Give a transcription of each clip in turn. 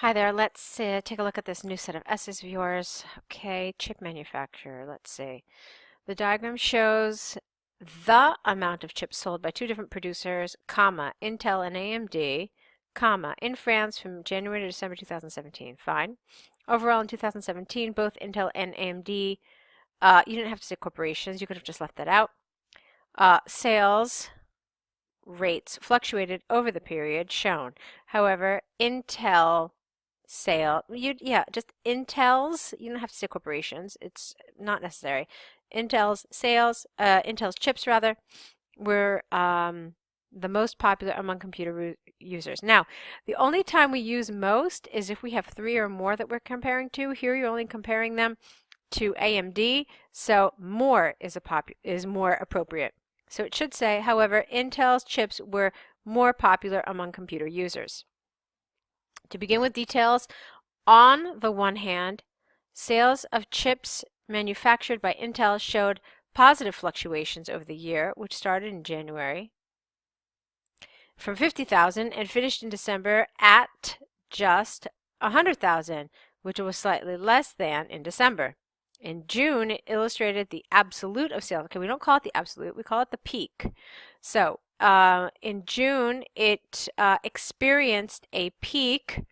Hi there, let's take a look at this new set of essays of yours. Okay, chip manufacturer, let's see. The diagram shows the amount of chips sold by two different producers, comma, Intel and AMD, comma, in France from January to December 2017. Fine. Overall in 2017, both Intel and AMD, you didn't have to say corporations, you could have just left that out. Sales rates fluctuated over the period shown. However, Intel just Intel's, you don't have to say corporations, it's not necessary. Intel's chips rather, were the most popular among computer users. Now, the only time we use most is if we have three or more that we're comparing to. Here you're only comparing them to AMD, so more is more appropriate. So it should say, however, Intel's chips were more popular among computer users. To begin with details, on the one hand, sales of chips manufactured by Intel showed positive fluctuations over the year, which started in January, from 50,000 and finished in December at just 100,000, which was slightly less than in December. In June, it illustrated the absolute of sales. Okay, we don't call it the absolute, we call it the peak. So in June, it experienced a peak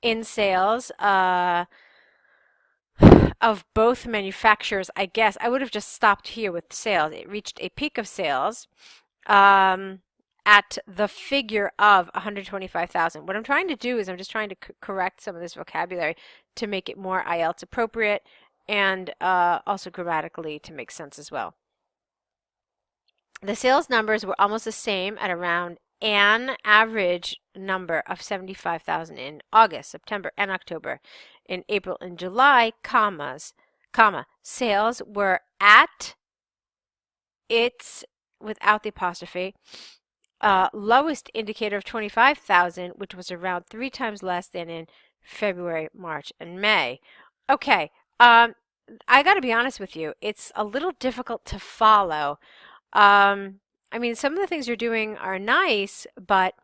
in sales of both manufacturers. I guess I would have just stopped here with sales. It reached a peak of sales at the figure of 125,000. What I'm trying to do is I'm just trying to correct some of this vocabulary to make it more IELTS appropriate and also grammatically to make sense as well. The sales numbers were almost the same at around an average number of 75,000 in August, September, and October. In April and July, sales were at its, without the apostrophe, lowest indicator of 25,000, which was around 3 times less than in February, March, and May. Okay, I got to be honest with you, it's a little difficult to follow. I mean, some of the things you're doing are nice, but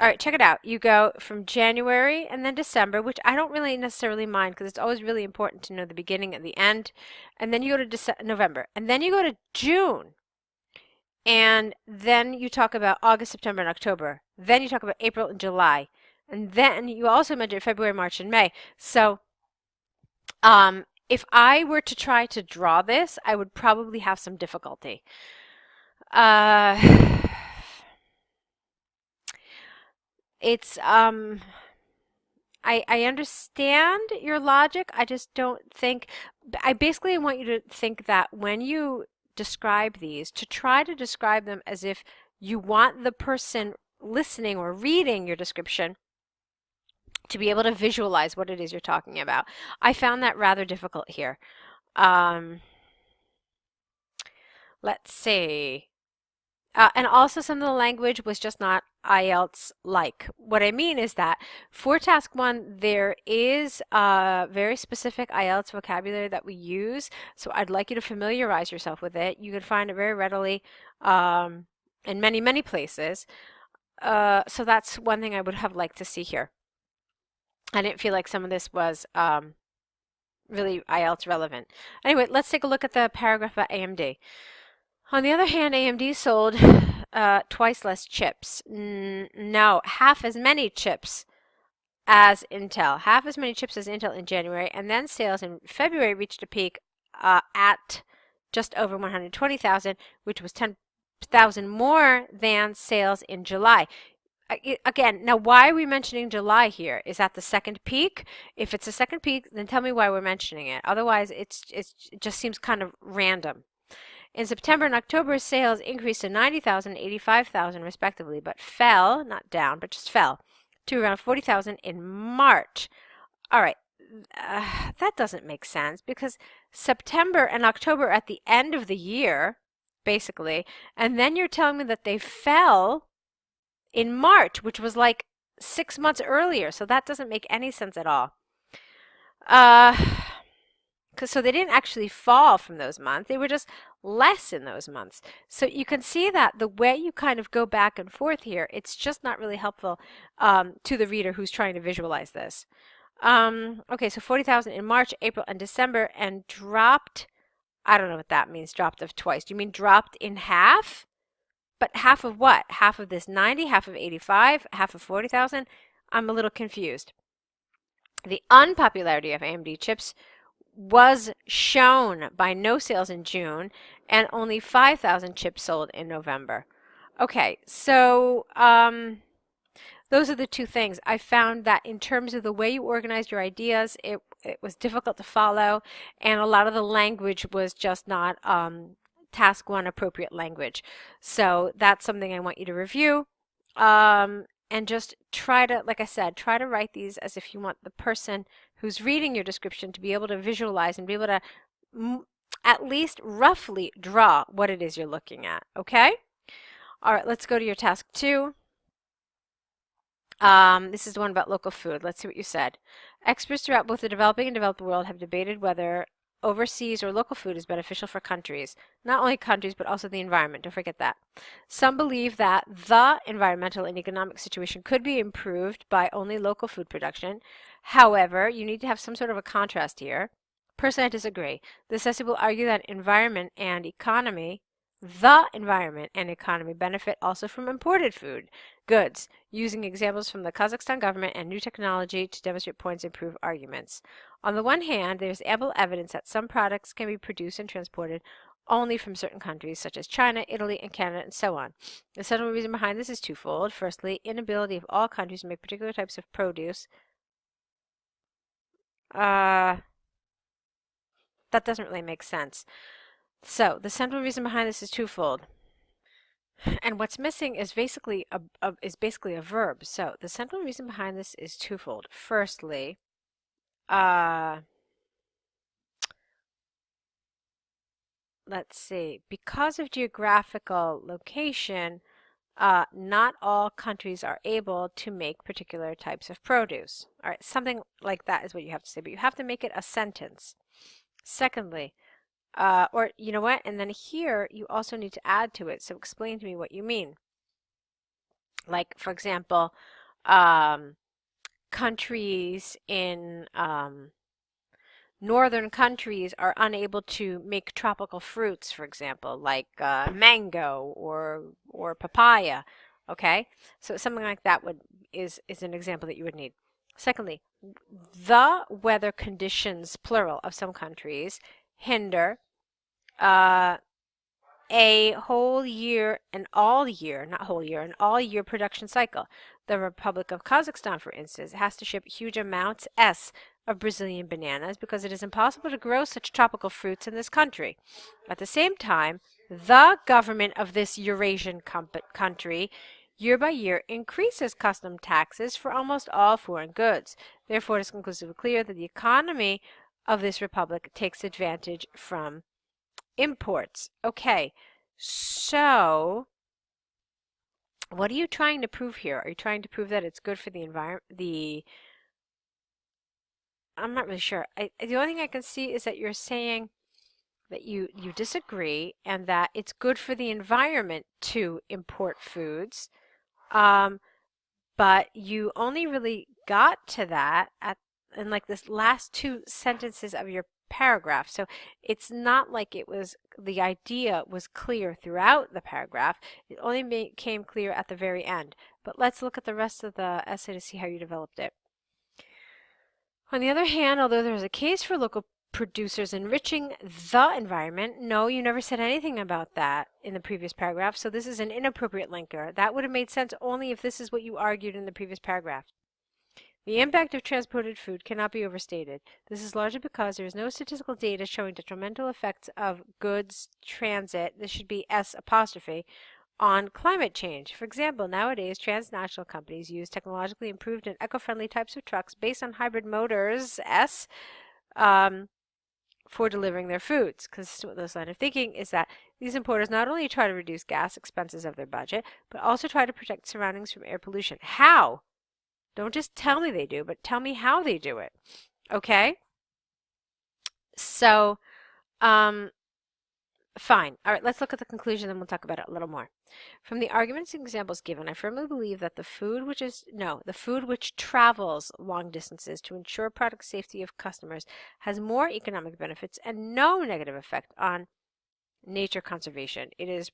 all right, check it out. You go from January and then December, which I don't really necessarily mind because it's always really important to know the beginning and the end. And then you go to November, and then you go to June. And then you talk about August, September, and October. Then you talk about April and July. And then you also mention February, March, and May. So if I were to try to draw this, I would probably have some difficulty. It's I understand your logic. I just don't think, I basically want you to think that when you describe these, to try to describe them as if you want the person listening or reading your description to be able to visualize what it is you're talking about. I found that rather difficult here. Let's see. And also some of the language was just not IELTS-like. What I mean is that for task 1, there is a very specific IELTS vocabulary that we use, so I'd like you to familiarize yourself with it. You can find it very readily in many, many places. So that's one thing I would have liked to see here. I didn't feel like some of this was really IELTS relevant. Anyway, let's take a look at the paragraph about AMD. On the other hand, AMD sold twice less chips. No, half as many chips as Intel. Half as many chips as Intel in January, and then sales in February reached a peak at just over 120,000, which was 10,000 more than sales in July. Again, now why are we mentioning July here? Is that the second peak? If it's the second peak, then tell me why we're mentioning it. Otherwise, it just seems kind of random. In September and October, sales increased to 90,000 and 85,000 respectively, but fell, not down, but just fell, to around 40,000 in March. All right, that doesn't make sense because September and October are at the end of the year, basically, and then you're telling me that they fell in March, which was like 6 months earlier, so that doesn't make any sense at all. Because So they didn't actually fall from those months. They were just less in those months. So you can see that the way you kind of go back and forth here, it's just not really helpful to the reader who's trying to visualize this. Okay, so 40,000 in March, April, and December, and dropped, I don't know what that means, dropped of twice. Do you mean dropped in half? But half of what? Half of this 90, half of 85, half of 40,000? I'm a little confused. The unpopularity of AMD chips was shown by no sales in June and only 5,000 chips sold in November. Okay, so those are the two things. I found that in terms of the way you organized your ideas, it was difficult to follow, and a lot of the language was just not task one appropriate language. So that's something I want you to review. And just try to, like I said, try to write these as if you want the person who's reading your description to be able to visualize and be able to at least roughly draw what it is you're looking at. Okay? All right, let's go to your task 2. This is the one about local food. Let's see what you said. Experts throughout both the developing and developed world have debated whether overseas or local food is beneficial for countries. Not only countries, but also the environment. Don't forget that. Some believe that the environmental and economic situation could be improved by only local food production. However, you need to have some sort of a contrast here. Personally, I disagree. This essay will argue that the environment and economy benefit also from imported food goods, using examples from the Kazakhstan government and new technology to demonstrate points and prove arguments. On the one hand, there is ample evidence that some products can be produced and transported only from certain countries, such as China, Italy, and Canada, and so on. The central reason behind this is twofold. Firstly, inability of all countries to make particular types of produce. That doesn't really make sense. So, the central reason behind this is twofold. And what's missing is basically a verb. So, the central reason behind this is twofold. Firstly, let's see, because of geographical location, not all countries are able to make particular types of produce. All right, something like that is what you have to say, but you have to make it a sentence. Secondly, or you know what? And then here you also need to add to it. So explain to me what you mean. Like, for example, countries in northern countries are unable to make tropical fruits, for example, like mango or papaya. Okay, so something like that is an example that you would need. Secondly, the weather conditions, plural, of some countries hinder a whole year, an all year, not whole year, an all year production cycle. The Republic of Kazakhstan, for instance, has to ship huge amounts of Brazilian bananas because it is impossible to grow such tropical fruits in this country. At the same time, the government of this Eurasian country year by year increases custom taxes for almost all foreign goods. Therefore, it is conclusively clear that the economy of this republic takes advantage from imports. Okay, so what are you trying to prove here? Are you trying to prove that it's good for the environment? I'm not really sure. The only thing I can see is that you're saying that you disagree and that it's good for the environment to import foods. But you only really got to that in like this last 2 sentences of your paragraph. So it's not like the idea was clear throughout the paragraph. It only became clear at the very end. But let's look at the rest of the essay to see how you developed it. On the other hand, although there is a case for local producers enriching the environment, no, you never said anything about that in the previous paragraph, so this is an inappropriate linker. That would have made sense only if this is what you argued in the previous paragraph. The impact of transported food cannot be overstated. This is largely because there is no statistical data showing detrimental effects of goods transit, this should be S apostrophe, on climate change. For example, nowadays transnational companies use technologically improved and eco-friendly types of trucks based on hybrid motors, S, for delivering their foods. Consistent with this line of thinking is that these importers not only try to reduce gas expenses of their budget, but also try to protect surroundings from air pollution. How? Don't just tell me they do, but tell me how they do it. Okay? So, fine. All right, let's look at the conclusion, then we'll talk about it a little more. From the arguments and examples given, I firmly believe that the food which travels long distances to ensure product safety of customers has more economic benefits and no negative effect on nature conservation. It is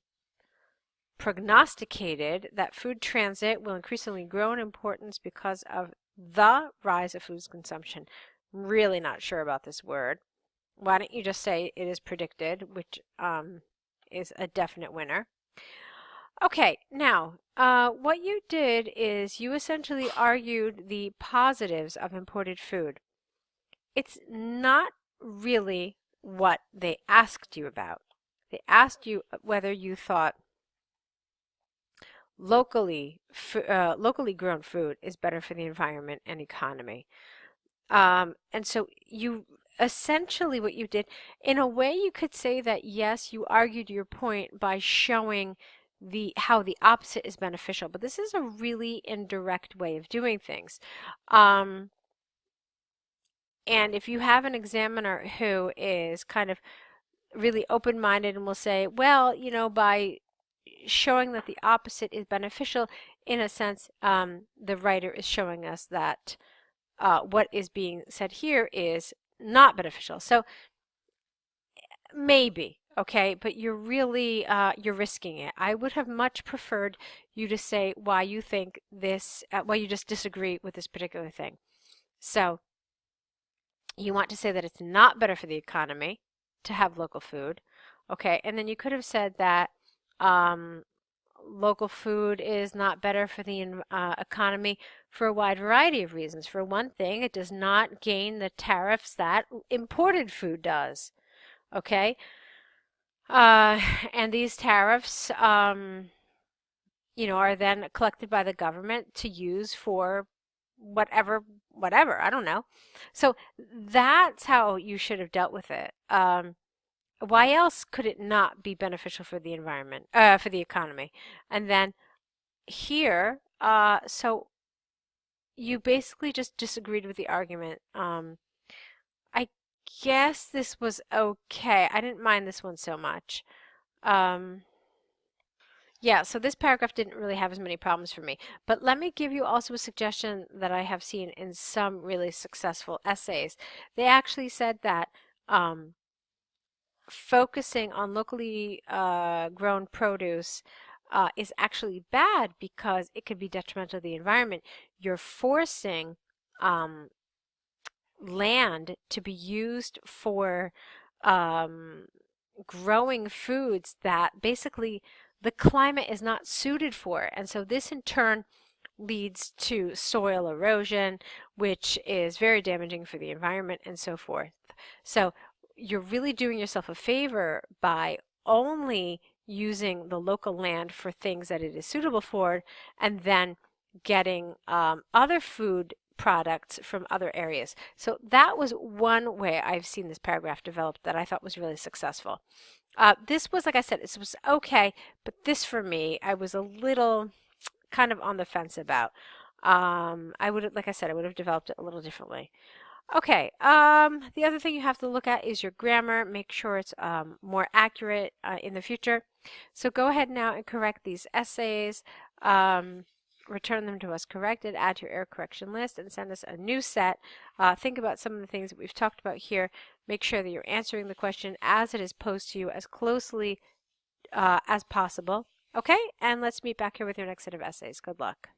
prognosticated that food transit will increasingly grow in importance because of the rise of food consumption. Really not sure about this word. Why don't you just say it is predicted, which is a definite winner. Okay, now, what you did is you essentially argued the positives of imported food. It's not really what they asked you about. They asked you whether you thought locally grown food is better for the environment and economy. And so you essentially what you did, in a way you could say that yes, you argued your point by showing how the opposite is beneficial, but this is a really indirect way of doing things. And if you have an examiner who is kind of really open-minded and will say, well, you know, by showing that the opposite is beneficial, in a sense, the writer is showing us that what is being said here is not beneficial. So maybe, okay, but you're really, you're risking it. I would have much preferred you to say why you think this, why you just disagree with this particular thing. So you want to say that it's not better for the economy to have local food, okay, and then you could have said that local food is not better for the economy for a wide variety of reasons. For one thing, it does not gain the tariffs that imported food does. Okay? And these tariffs, you know, are then collected by the government to use for whatever, I don't know. So that's how you should have dealt with it. Why else could it not be beneficial for the environment, for the economy? And then here, so you basically just disagreed with the argument. I guess this was okay. I didn't mind this one so much. Yeah, so this paragraph didn't really have as many problems for me. But let me give you also a suggestion that I have seen in some really successful essays. They actually said that focusing on locally grown produce is actually bad because it could be detrimental to the environment. You're forcing land to be used for growing foods that basically the climate is not suited for. And so this in turn leads to soil erosion, which is very damaging for the environment and so forth. So you're really doing yourself a favor by only using the local land for things that it is suitable for, and then getting other food products from other areas. So that was one way I've seen this paragraph developed that I thought was really successful. This was, like I said, this was okay, but this for me, I was a little kind of on the fence about. I would, like I said, I would have developed it a little differently. Okay, the other thing you have to look at is your grammar. Make sure it's more accurate in the future. So go ahead now and correct these essays. Return them to us corrected, add to your error correction list, and send us a new set. Think about some of the things that we've talked about here. Make sure that you're answering the question as it is posed to you as closely as possible. Okay, and let's meet back here with your next set of essays. Good luck.